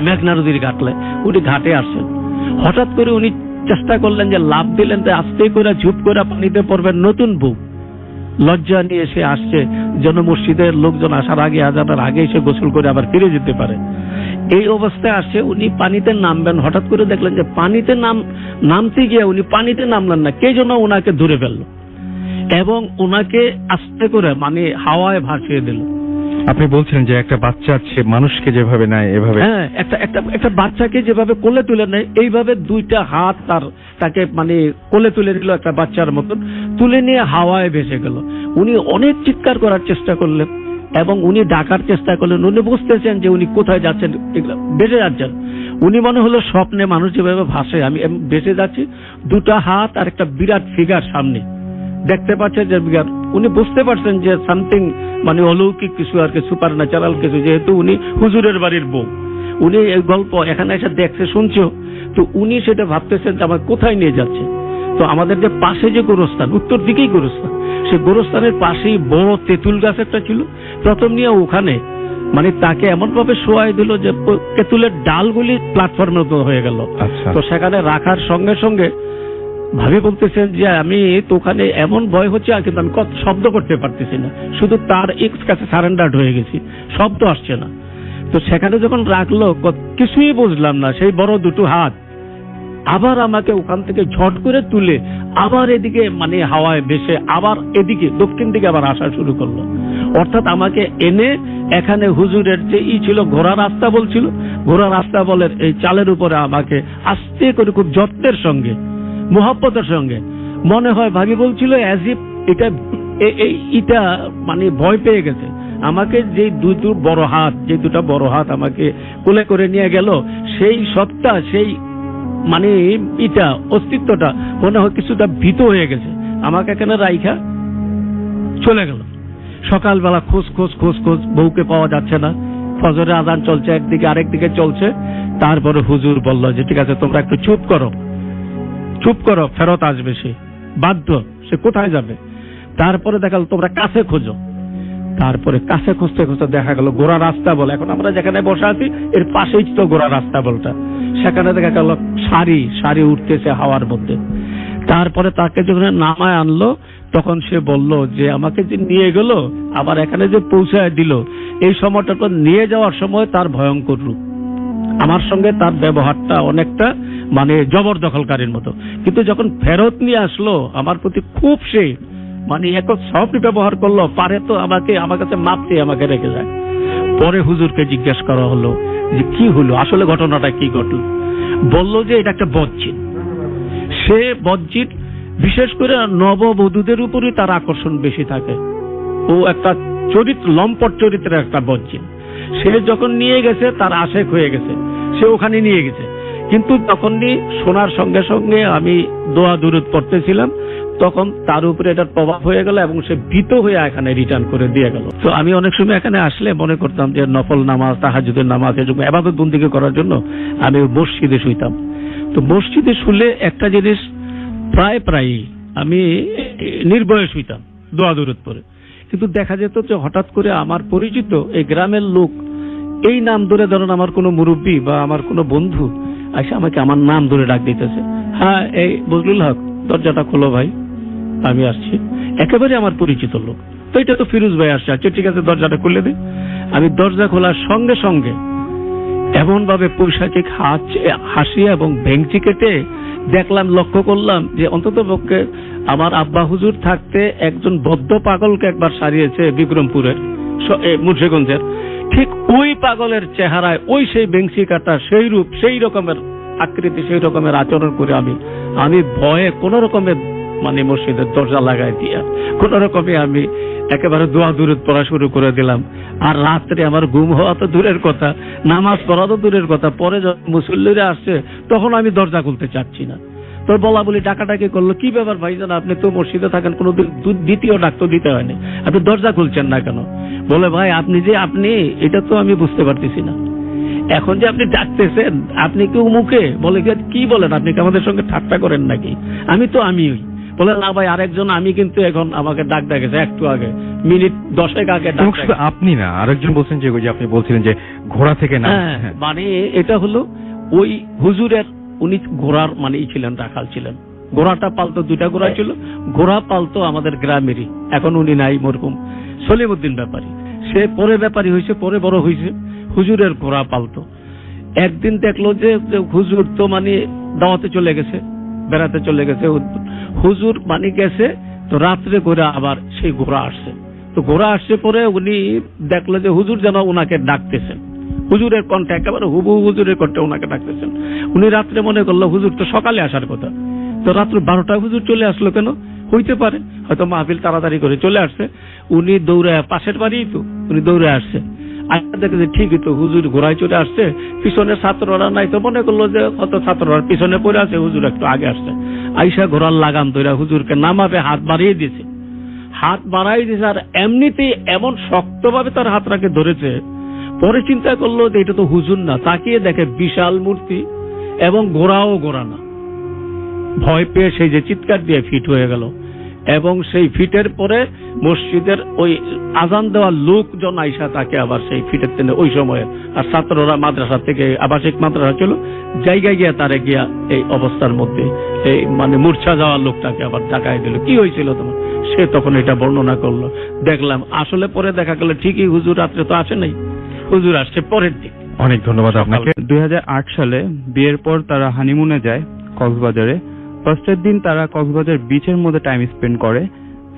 S5: মেঘনা নদীর ঘাটলে, উনি ঘাটে আসছেন। হঠাৎ করে উনি চেষ্টা করলেন যে লাভ দিলেন, আস্তে করে ঝুপ করে পানিতে পড়বেন। নতুন বউ লজ্জা নিয়ে এসে আসছে, যেন মসজিদের লোকজন আসার আগে, আজানের আগে এসে গোসল করে আবার ফিরে যেতে পারে। এই অবস্থায় আসছে, উনি পানিতে নামবেন, হঠাৎ করে দেখলেন যে পানিতে নামতে গিয়ে উনি পানিতে নামলেন না, কে যেন ওনাকে ধরে ফেললো। এবং ওনাকে আস্তে করে মানে হাওয়ায় ভাসিয়ে দিল।
S2: আপনি বলছিলেন যে একটা বাচ্চা সে মানুষকে যেভাবে নেয় এভাবে,
S5: হ্যাঁ, একটা বাচ্চাকে যেভাবে কোলে তুলে নেয় এইভাবে দুইটা হাত তাকে মানে কোলে তুলে নিল একটা বাচ্চার মতন, তুলে নিয়ে হাওয়ায় ভেসে গেল। উনি অনেক চিৎকার করার চেষ্টা করলেন এবং উনি ডাকার চেষ্টা করলেন। উনি বুঝতেছেন যে উনি কোথায় যাচ্ছেন, বেঁচে যাচ্ছেন। উনি মনে হলো স্বপ্নে মানুষ যেভাবে ভাসে আমি বেঁচে যাচ্ছি, দুটা হাত আর একটা বিরাট ফিগার সামনে দেখতে পাচ্ছেন যে ফিগার। উনি বুঝতে পারছেন যে সামথিং মানে অলৌকিক কিছু আর কি, সুপার ন্যাচারাল কিছু, যেহেতু উনি হুজুরের বাড়ির বউ, উনি এই গল্প এখানে এসে দেখছে শুনছো, তো উনি সেটা ভাবতেছেন যে আমার কোথায় নিয়ে যাচ্ছে। তো আমাদের যে পাশে যে গোরস্থান, উত্তর দিকেই গোরস্থান, সেই গোরস্থানের পাশেই বড় তেঁতুল গাছ একটা ছিল। প্রথম নিয়ে ওখানে মানে তাকে এমন ভাবে শোয়াই দিল যে তেঁতুলের ডালগুলি প্ল্যাটফর্মের মতো হয়ে গেল। তো সেখানে রাখার সঙ্গে সঙ্গে ভাবি বলতেছেন যে আমি তো ওখানে এমন ভয় হচ্ছে আর কিন্তু আমি শব্দ করতে পারতেছি না, শুধু তার কাছে সারেন্ডার্ড হয়ে গেছি, শব্দ আসছে না। তো সেখানে যখন রাখলো কিছুই বুঝলাম না, সেই বড় দুটো হাত আবার আমাকে ওখান থেকে ঝট করে তুলে আবার এদিকে মানে হাওয়ায় ভেসে আবার এদিকে দক্ষিণ দিকে আবার আসা শুরু করলো। অর্থাৎ আমাকে এনে এখানে হুজুরের যে ছিল ঘোড়া রাস্তা বলছিল, ঘোড়া রাস্তা বলের এই চালের উপরে আমাকে আস্তে করে খুব যত্নের সঙ্গে মোহাব্বতের সঙ্গে, মনে হয় ভাবি বলছিল অ্যাজ ইফ এটা মানে ভয় পেয়ে গেছে আমাকে, যে দুটা বড় হাত আমাকে কোলে করে নিয়ে গেল, সেই সত্তা সেই মানে অস্তিত্বটা মনে হয় কিছুটা ভীত হয়ে গেছে, আমাকে এখানে রাইখা চলে গেল। সকালবেলা খোঁজ বউকে পাওয়া যাচ্ছে না, ফজরের আজান চলছে একদিকে আরেকদিকে চলছে। তারপরে হুজুর বলল যে ঠিক আছে তোমরা একটু চুপ করো, ফেরত আসবে সে, বাধ্য, সে কোথায় যাবে। তারপরে দেখা গেল তোমরা কাছে খোঁজো। তারপরে কাছে খুঁজতে দেখা গেল গোড়া রাস্তা বল, এখন আমরা যেখানে বসে আছি এর পাশেই তো গোড়া রাস্তা বলটা, সেখানে দেখা গেল সারি উঠতেছে হাওয়ার মধ্যে। তারপরে তাকে যখন নামায় আনলো তখন সে বলল যে আমাকে যে নিয়ে গেল আবার এখানে যে পৌঁছায় দিল, এই সময়টা নিয়ে যাওয়ার সময় তার ভয়ঙ্কর রূপ, আমার সঙ্গে তার ব্যবহারটা অনেকটা মানে জবরদখলকারীর মতো, কিন্তু যখন ফেরত নিয়ে আসলো আমার প্রতি খুব সে মানে এক সফট ব্যবহার করলো, পারে তো আমার কাছে মাপ চেয়ে আমাকে রেখে যায়। পরে হুজুরকে জিজ্ঞেস করা হলো যে কি হলো, আসলে ঘটনাটা কি ঘটল। বলল যে এটা একটা বজ্জিন, সে বজ্জিন বিশেষ করে নববধূদের উপরই তার আকর্ষণ বেশি থাকে, ও একটা লম্পট চরিত্রের একটা বজ্জিন। সে যখন নিয়ে গেছে তার আশেক হয়ে গেছে, সে ওখানে নিয়ে গেছে, কিন্তু তখনই শোনার সঙ্গে সঙ্গে আমি দোয়া দুরুদ পড়তেছিলাম, তখন তার উপরে এটার প্রভাব হয়ে গেল এবং সে ভীত হয়ে এখানে রিটার্ন করে দিয়ে গেল। তো আমি অনেক সময় এখানে আসলে মনে করতাম যে নফল নামাজ, তাহাজ্জুদের নামাজ, এরকম ইবাদত বন্দেগী করার জন্য আমি মসজিদে শুইতাম। তো মসজিদে শুলে একটা জিনিস প্রায় আমি নির্ভয়ে শুইতাম দোয়া দুরুদ পড়ে, কিন্তু দেখা যেত যে হঠাৎ করে আমার পরিচিত এই গ্রামের লোক এই নাম ধরে, ধরুন আমার কোনো মুরব্বী বা আমার কোনো বন্ধু আইসা আমাকে আমার নাম ধরে ডাক দিতেছে, হ্যাঁ এই বজলুল হক, দরজাটা খোলো ভাই, আমি আসছি। একেবারে আমার পরিচিত লোক, তো এটা তো ফিরোজ ভাই আসছে, আচ্ছা ঠিক আছে দরজাটা খুলে দে। আমি দরজা খোলার সঙ্গে সঙ্গে এমন ভাবে পৈশাচিক হাসি এবং ভেংচি কেটে দেখলাম, লক্ষ্য করলাম যে অন্তত পক্ষে আমার আব্বা হুজুর থাকতে একজন বদ্ধ পাগলকে একবার সারিয়েছে বিক্রমপুরের মুন্সিগঞ্জের, ঠিক ওই পাগলের চেহারায় ওই সেই ভেংচি কাটা, সেই রূপ, সেই রকমের আকৃতি, সেই রকমের আচরণ করে আমি ভয়ে কোন রকমের মানে মসজিদের দরজা লাগাই দিয়া কোন রকমে আমি একেবারে দোয়া দুরুদ পড়া শুরু করে দিলাম। আর রাত্রে আমার ঘুম হওয়া তো দূরের কথা, নামাজ পড়া তো দূরের কথা, পরে যখন মুসল্লিরা আসছে তখন আমি দরজা খুলতে চাচ্ছি না। তোর বলা বলি ডাকাডাকি করলো, কি ব্যাপার ভাইজান, আপনি তো মসজিদে থাকেন, কোনো দ্বিতীয় ডাক তো দিতে হয়নি, আপনি দরজা খুলছেন না কেন? বলে ভাই আপনি এটা তো আমি বুঝতে পারতেছি না, এখন যে আপনি ডাকতেছেন আপনি কি মুখে বলে কি বলেন, আপনি কি আমাদের সঙ্গে ঠাট্টা করেন নাকি? আমি বলে না ভাই আরেকজন, আমি কিন্তু এখন আমাকে ডাক দেখেছে একটু আগে, মিনিট 10 আগে।
S2: আপনি না, আরেকজন বলছেন যে আপনি বলছিলেন যে ঘোড়া থেকে না,
S5: মানে এটা হলো ওই হুজুরের, উনি ঘোড়ার মানে ছিলেন, রাখাল ছিলেন, ঘোড়াটা পালতো, 2টা ঘোড়া ছিল, ঘোড়া পালতো আমাদের গ্রামেরই, এখন উনি নাই, মরহুম সলিমউদ্দিন ব্যাপারী, সে পরে ব্যাপারী হয়েছে, পরে বড় হয়েছে, হুজুরের ঘোড়া পালতো। একদিন দেখলো যে হুজুর তো মানে দাওয়াতে চলে গেছে, বেড়াতে চলে গেছে, হুজুর মানে গেছে, তো রাত্রে করে আবার সেই ঘোড়া আসছে। তো ঘোড়া আসছে পরে উনি দেখলো যে হুজুর যেন ওনাকে ডাকতেছেন, হুজুরের কণ্ঠে একেবারে হুবহু হুজুরের কণ্ঠে ওনাকে ডাকতেছেন। উনি রাত্রে মনে করলো হুজুর তো সকালে আসার কথা, তো রাত্র 12টায় হুজুর চলে আসলো কেন? হইতে পারে হয়তো মাহফিল তাড়াতাড়ি করে চলে আসছে। উনি দৌড়ে, পাশের বাড়ি তো, উনি দৌড়ে আসছে, আইসা দেখে যে ঠিকই তো হুজুর ঘোড়ায় চলে আসছে, পিছনে ছাত্ররা নাই, তো মনে করলো যে হয়তো ছাত্ররা পিছনে পড়ে আছে, হুজুর একটু আগে আসছে। আইসা ঘোড়ার লাগাম ধরে হুজুরকে নামাবে হাত বাড়িয়ে দিয়েছে, হাত বাড়াই দিয়েছে, আর এমনিতেই এমন শক্তভাবে তার হাতটাকে ধরেছে। পরে চিন্তা করলো যে এটা তো হুজুর না, তাকিয়ে দেখে বিশাল মূর্তি এবং ঘোড়াও ঘোড়া না। ভয় পেয়ে সেই যে চিৎকার দিয়ে ফিট হয়ে গেল, এবং সেই ফিটের পরে মসজিদের ওই আজান দেওয়ার লোকজন আইসা তাকে আবার সেই ফিটের টেনে ওই সময়ে, আর ছাত্ররা মাদ্রাসা থেকে আবাসিক মাদ্রাসা ছিল, জায়গায় গিয়া তারে গিয়া এই অবস্থার মধ্যে এই মানে মূর্ছা যাওয়ার লোকটাকে আবার জাগায় দিল। কি হয়েছিল তোমার? সে তখন এটা বর্ণনা করলো। দেখলাম আসলে পরে দেখা গেল ঠিকই হুজুর রাত্রে তো আসে নাই, হুজুর আসছে পরের দিন।
S2: অনেক ধন্যবাদ আপনাকে।
S6: 2008 সালে বিয়ের পর তারা হানিমুনে যায় কক্সবাজারে। ফার্স্টের দিন তারা কক্সবাজার বিচের মধ্যে টাইম স্পেন্ড করে।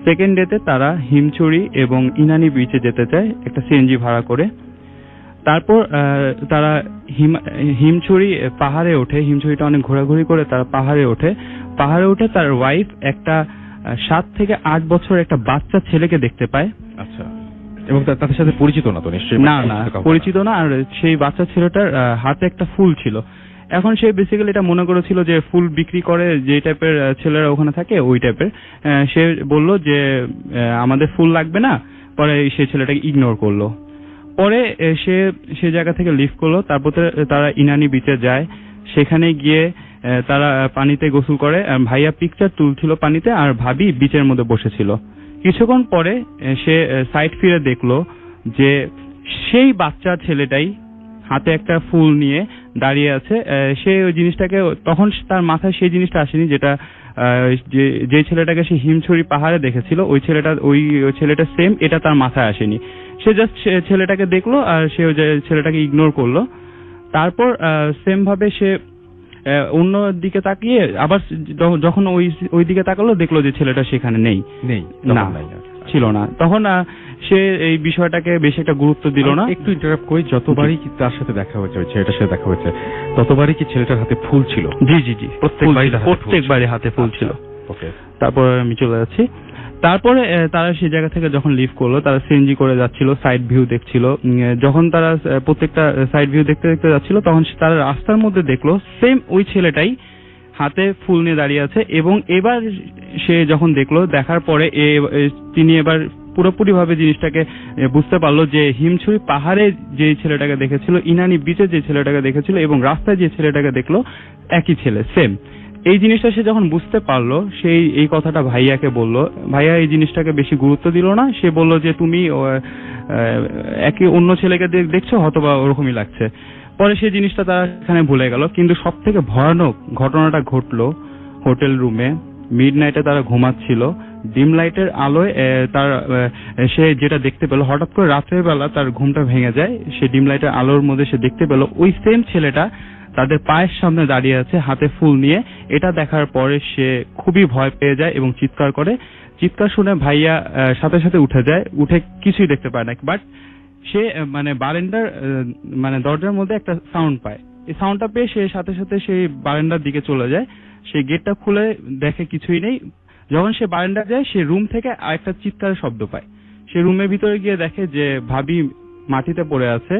S6: সেকেন্ড ডেতে তারা হিমছড়ি এবং ইনানি বিচে যেতে চায় একটা সিএনজি ভাড়া করে। তারপর তারা হিমছড়ি পাহাড়ে ওঠে। হিমছড়িটা অনেক ঘোরাঘুরি করে তারা পাহাড়ে ওঠে। পাহাড়ে উঠে তার ওয়াইফ একটা 7 থেকে 8 বছর একটা বাচ্চা ছেলেকে দেখতে পায়।
S2: আচ্ছা, এবং তাদের সাথে পরিচিত না তো নিশ্চয়ই?
S6: না, পরিচিত না। আর সেই বাচ্চা ছেলেটার হাতে একটা ফুল ছিল। এখন সে বেসিক্যালি এটা মনে করেছিল যে ফুল বিক্রি করে যে টাইপের ছেলেরা ওখানে থাকে ওই টাইপের। সে বলল যে আমাদের ফুল লাগবে না। পরে সেই ছেলেটাকে ইগনোর করলো। পরে সে জায়গা থেকে লিভ করলো। তারপর তারা ইনানি বিচে যায়। সেখানে গিয়ে তারা পানিতে গোসল করে। ভাইয়া পিকচার তুলছিল পানিতে, আর ভাবি বিচের মধ্যে বসেছিল। কিছুক্ষণ পরে সে সাইড ফিরে দেখলো যে সেই বাচ্চা ছেলেটাই হাতে একটা ফুল নিয়ে দাঁড়িয়ে আছে। সে ওই জিনিসটাকে, তখন তার মাথায় সেই জিনিসটা আসেনি যেটা যে ছেলেটাকে সে হিমছড়ি পাহাড়ে দেখেছিল, ওই ছেলেটা সেম, এটা তার মাথায় আসেনি। সে জাস্ট ছেলেটাকে দেখলো আর সে ওই ছেলেটাকে ইগনোর করলো। তারপর সেম ভাবে সে অন্য দিকে তাকিয়ে আবার যখন ওই দিকে তাকালো, দেখলো যে ছেলেটা সেখানে নেই, না ছিল না। তখন সে এই বিষয়টাকে বেশি একটা গুরুত্ব দিল না।
S2: একটু ইন্টারাপ্ট করি, যতবারই কি তার সাথে দেখা হয়েছে, ওই ছেলেটার সাথে দেখা হয়েছে, ততবারই কি ছেলেটার হাতে ফুল ছিল?
S6: জি, প্রত্যেকবারই হাতে ফুল ছিল।
S2: ওকে,
S6: তারপর আমি চলে যাচ্ছি। তারপরে তারা সেই জায়গা থেকে যখন লিভ করলো, তারা সিএনজি করে যাচ্ছিল, সাইড ভিউ দেখছিল। যখন তারা প্রত্যেকটা সাইড ভিউ দেখতে দেখতে যাচ্ছিল, তখন তারা রাস্তার মধ্যে দেখলো সেম ওই ছেলেটাই হাতে ফুল নিয়ে দাঁড়িয়ে আছে। এবং এবার সে যখন দেখলো, দেখার পরে তিনি এবার পুরোপুরি ভাবে জিনিসটাকে বুঝতে পারলো যে হিমছড়ি পাহাড়ে যে ছেলেটাকে দেখেছিল, ইনানি বিচে যে ছেলেটাকে দেখেছিল এবং রাস্তায় যে ছেলেটাকে দেখলো, একই ছেলে, সেম। এই জিনিসটা সে যখন বুঝতে পারলো, সেই এই কথাটা ভাইয়াকে বলল। ভাইয়া এই জিনিসটাকে বেশি গুরুত্ব দিল না। সে বলল যে তুমি একই অন্য ছেলেকে দেখছো, হয়তোবা ওরকমই লাগছে। পরে সেই জিনিসটা তারা এখানে ভুলে গেল। কিন্তু সব থেকে ভয়ানক ঘটনাটা ঘটলো হোটেল রুমে। মিডনাইটে তারা ঘুমাচ্ছিল, ডিম লাইটের আলোয় তার সে যেটা দেখতে পেল, হঠাৎ করে রাত্রের বেলা তার ঘুমটা ভেঙে যায়। সে ডিম লাইটের আলোর মধ্যে সে দেখতে পেল ওই সেম ছেলেটা তাদের পায়ের সামনে দাঁড়িয়ে আছে হাতে ফুল নিয়ে। এটা দেখার পরে সে খুবই ভয় পেয়ে যায় এবং চিৎকার করে। চিৎকার শুনে ভাইয়া সাথে সাথে উঠে যায়, উঠে কিছুই দেখতে পায় না। বাট সে মানে বারান্দার মানে দরজার মধ্যে একটা সাউন্ড পায়। এই সাউন্ডটা পেয়ে সে সাথে সাথে সেই বারান্দার দিকে চলে যায়। সেই গেটটা খুলে দেখে কিছুই নেই। যখন সে বারান্দা যায়, সে রুম থেকে আরেকটা চিৎকারের শব্দ পায়। সে রুমের ভিতরে গিয়ে দেখে যে ভাবি মাটিতে পড়ে আছে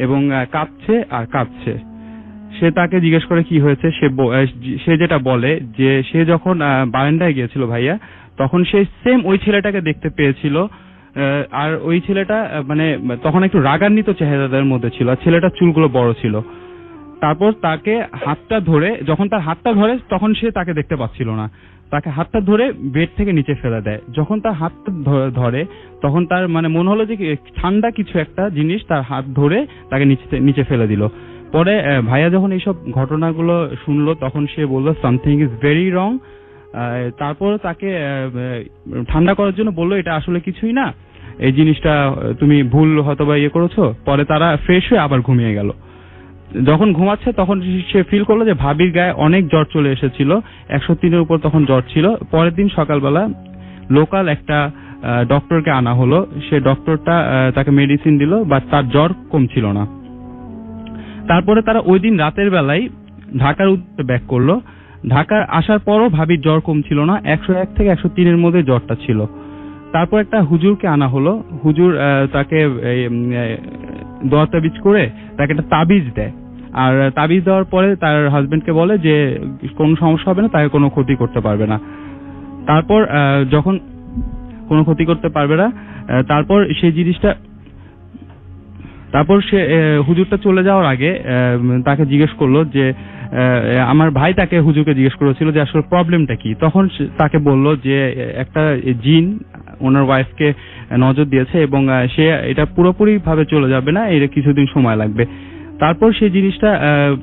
S6: এবং কাঁদছে আর কাঁদছে। সে তাকে জিজ্ঞেস করে কি হয়েছে। সে যেটা বলে যে সে যখন বারান্দায় গিয়েছিল ভাইয়া, তখন সে সেম ওই ছেলেটাকে দেখতে পেয়েছিল। আর ওই ছেলেটা মানে তখন একটু রাগান্বিত চেহারাদের মধ্যে ছিল, আর ছেলেটার চুলগুলো বড় ছিল। তারপর তাকে হাতটা ধরে, যখন তার হাতটা ধরে, তখন সে তাকে দেখতে পাচ্ছিল না। তাকে হাতটা ধরে বেড থেকে নিচে ফেলে দেয়। যখন তার হাতটা ধরে, তখন তার মানে মনে হলো যে ঠান্ডা কিছু একটা জিনিস তার হাত ধরে তাকে নিচে ফেলে দিল। পরে ভাইয়া যখন এইসব ঘটনাগুলো শুনলো, তখন সে বললো সামথিং ইজ ভেরি রং। তারপর তাকে ঠান্ডা করার জন্য বললো এটা আসলে কিছুই না, এই জিনিসটা তুমি ভুল হয়তোবা ইয়ে করেছো। পরে তারা ফ্রেশ হয়ে আবার ঘুমিয়ে গেল। যখন ঘুমাচ্ছে তখন সে ফিল করলো যে ভাবির গায়ে অনেক জ্বর চলে এসেছিল, 103-এর উপর তখন জ্বর ছিল। পরের দিন সকালবেলা লোকাল একটা ডক্টরকে আনা হলো। সে ডক্টরটা তাকে মেডিসিন দিল, বাট তার জ্বর কমছিল না। তারপরে তারা ওই দিন রাতের বেলায় ঢাকার উদ্দেশ্যে ব্যাক করলো। ঢাকা আসার পরও ভাবির জ্বর কমছিল না, 101 থেকে 103-এর মধ্যে জ্বরটা ছিল। তারপর একটা হুজুরকে আনা হলো। হুজুর তাকে দোয়া তাবিজ করে তাকে একটা তাবিজ দেয়, আর তাবিজ দেওয়ার পরে তার হাজবেন্ডকে বলে যে কোনো সমস্যা হবে না, তাকে কোনো ক্ষতি করতে পারবে না। তারপর যখন কোনো ক্ষতি করতে পারবে না, তারপর সেই জিনিসটা, তারপর সে হুজুরটা চলে যাওয়ার আগে তাকে জিজ্ঞেস করলো যে আমার ভাই তাকে হুজুরকে জিজ্ঞেস করেছিল যে আসলে প্রবলেমটা কি। তখন তাকে বলল যে একটা জিন ওনার ওয়াইফকে নজর দিয়েছে এবং সে এটা পুরোপুরি ভাবে চলে যাবে না, এর কিছুদিন সময় লাগবে। তারপর সেই জিনিসটা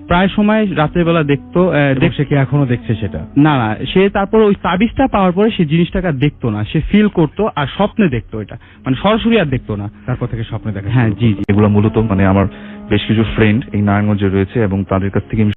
S6: প্রায় সময় রাতের বেলা দেখতো।
S2: সে কি এখনো দেখছে সেটা?
S6: না, সে তারপর ওই তাবিজটা পাওয়ার পরে সে জিনিসটাকে আর দেখতো না, সে ফিল করতো আর স্বপ্নে দেখতো, এটা মানে সরাসরি আর দেখতো না।
S2: তারপর থেকে স্বপ্নে দেখা।
S6: হ্যাঁ, জি।
S7: এগুলো মূলত মানে আমার বেশ কিছু ফ্রেন্ড এই নারায়ণগঞ্জে রয়েছে এবং তাদের কাছ থেকে